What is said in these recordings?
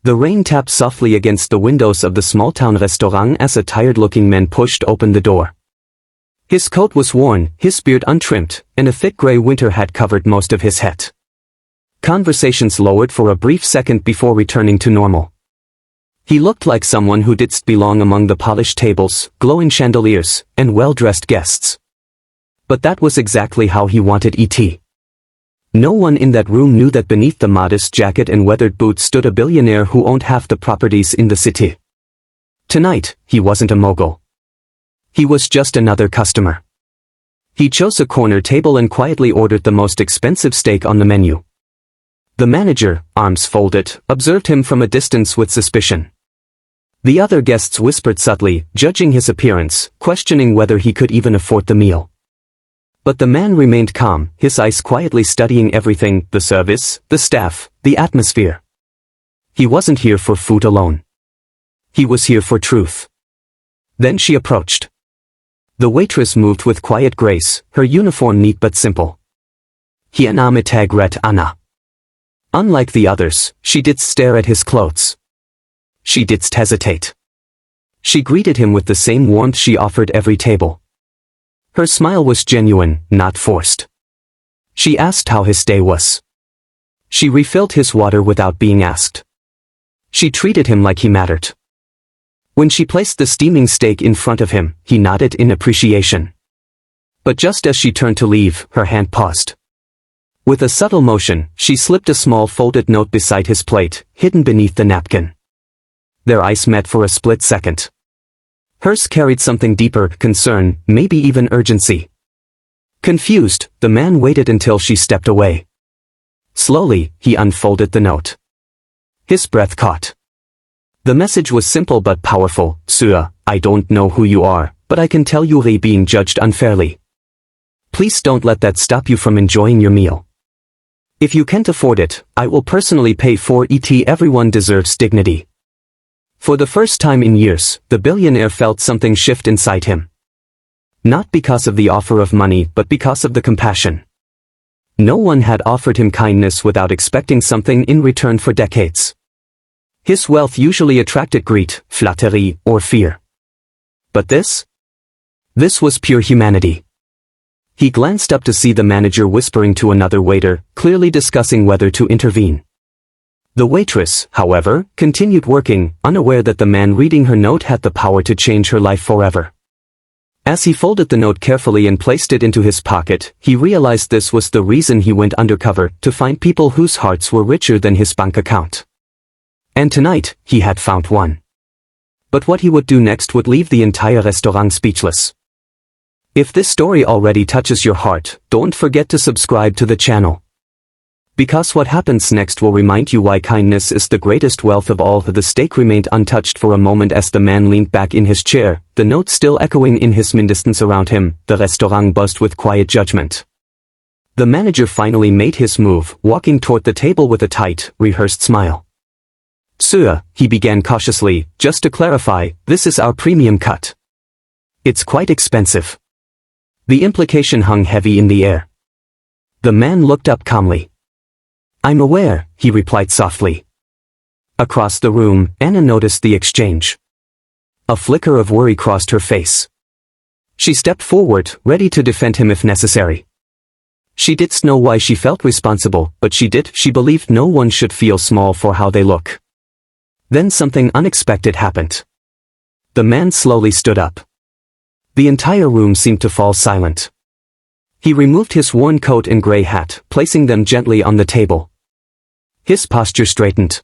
The rain tapped softly against the windows of the small-town restaurant as a tired-looking man pushed open the door. His coat was worn, his beard untrimmed, and a thick gray winter hat covered most of his head. Conversations lowered for a brief second before returning to normal. He looked like someone who didn't belong among the polished tables, glowing chandeliers, and well-dressed guests. But that was exactly how he wanted it. No one in that room knew that beneath the modest jacket and weathered boots stood a billionaire who owned half the properties in the city. Tonight, he wasn't a mogul. He was just another customer. He chose a corner table and quietly ordered the most expensive steak on the menu. The manager, arms folded, observed him from a distance with suspicion. The other guests whispered subtly, judging his appearance, questioning whether he could even afford the meal. But the man remained calm, his eyes quietly studying everything, the service, the staff, the atmosphere. He wasn't here for food alone. He was here for truth. Then she approached. The waitress moved with quiet grace, her uniform neat but simple. Hier Nachmittag read Anna. Unlike the others, she didn't stare at his clothes. She didn't hesitate. She greeted him with the same warmth she offered every table. Her smile was genuine, not forced. She asked how his day was. She refilled his water without being asked. She treated him like he mattered. When she placed the steaming steak in front of him, he nodded in appreciation. But just as she turned to leave, her hand paused. With a subtle motion, she slipped a small folded note beside his plate, hidden beneath the napkin. Their eyes met for a split second. Hers carried something deeper, concern, maybe even urgency. Confused, the man waited until she stepped away. Slowly, he unfolded the note. His breath caught. The message was simple but powerful. Sir, I don't know who you are, but I can tell you're being judged unfairly. Please don't let that stop you from enjoying your meal. If you can't afford it, I will personally pay for it. Everyone deserves dignity. For the first time in years, the billionaire felt something shift inside him. Not because of the offer of money, but because of the compassion. No one had offered him kindness without expecting something in return for decades. His wealth usually attracted greed, flattery, or fear. But this? This was pure humanity. He glanced up to see the manager whispering to another waiter, clearly discussing whether to intervene. The waitress, however, continued working, unaware that the man reading her note had the power to change her life forever. As he folded the note carefully and placed it into his pocket, he realized this was the reason he went undercover, to find people whose hearts were richer than his bank account. And tonight, he had found one. But what he would do next would leave the entire restaurant speechless. If this story already touches your heart, don't forget to subscribe to the channel. Because what happens next will remind you why kindness is the greatest wealth of all. The steak remained untouched for a moment as the man leaned back in his chair, the note still echoing in his distance around him. The restaurant buzzed with quiet judgment. The manager finally made his move, walking toward the table with a tight, rehearsed smile. Sir, he began cautiously, just to clarify, this is our premium cut. It's quite expensive. The implication hung heavy in the air. The man looked up calmly. I'm aware, he replied softly. Across the room, Anna noticed the exchange. A flicker of worry crossed her face. She stepped forward, ready to defend him if necessary. She didn't know why she felt responsible, but she did. She believed no one should feel small for how they look. Then something unexpected happened. The man slowly stood up. The entire room seemed to fall silent. He removed his worn coat and gray hat, placing them gently on the table. His posture straightened.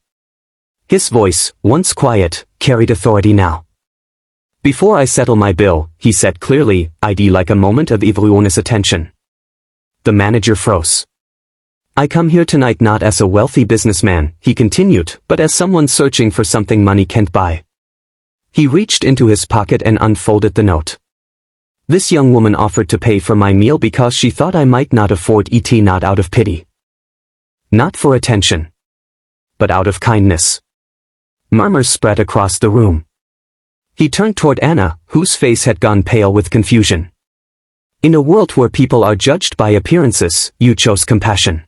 His voice, once quiet, carried authority now. Before I settle my bill, he said clearly, I'd like a moment of everyone's attention. The manager froze. I come here tonight not as a wealthy businessman, he continued, but as someone searching for something money can't buy. He reached into his pocket and unfolded the note. This young woman offered to pay for my meal because she thought I might not afford it, not out of pity. Not for attention. But out of kindness. Murmurs spread across the room. He turned toward Anna, whose face had gone pale with confusion. In a world where people are judged by appearances, you chose compassion.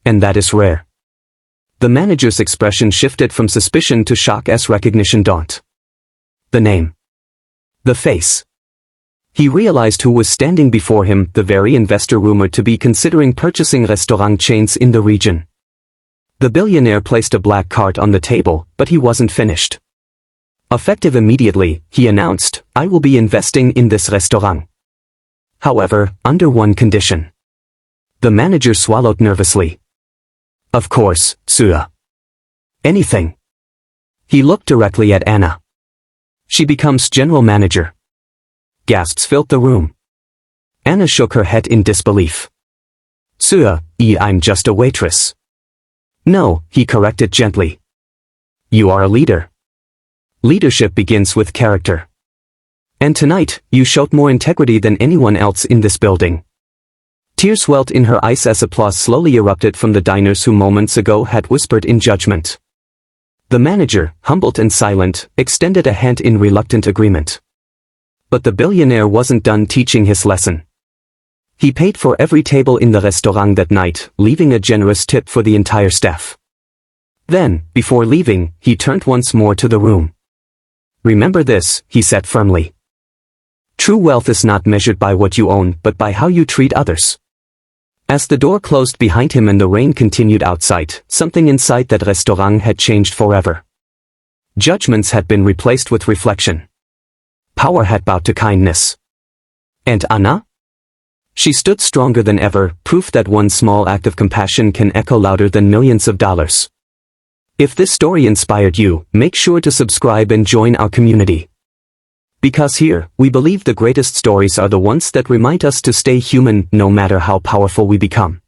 And that is rare. The manager's expression shifted from suspicion to shock as recognition dawned. The name. The face. He realized who was standing before him, the very investor rumored to be considering purchasing restaurant chains in the region. The billionaire placed a black card on the table, but he wasn't finished. Effective immediately, he announced, "I will be investing in this restaurant. However, under one condition." The manager swallowed nervously. "Of course, sir. Anything." He looked directly at Anna. "She becomes general manager." Gasps filled the room. Anna shook her head in disbelief. "Sir, I'm just a waitress." "No," he corrected gently. "You are a leader. Leadership begins with character. And tonight, you showed more integrity than anyone else in this building." Tears welled in her eyes as applause slowly erupted from the diners who moments ago had whispered in judgment. The manager, humbled and silent, extended a hand in reluctant agreement. But the billionaire wasn't done teaching his lesson. He paid for every table in the restaurant that night, leaving a generous tip for the entire staff. Then, before leaving, he turned once more to the room. "Remember this," he said firmly. "True wealth is not measured by what you own but by how you treat others." As the door closed behind him and the rain continued outside, something inside that restaurant had changed forever. Judgments had been replaced with reflection. Power had bowed to kindness. And Anna? She stood stronger than ever, proof that one small act of compassion can echo louder than millions of dollars. If this story inspired you, make sure to subscribe and join our community. Because here, we believe the greatest stories are the ones that remind us to stay human, no matter how powerful we become.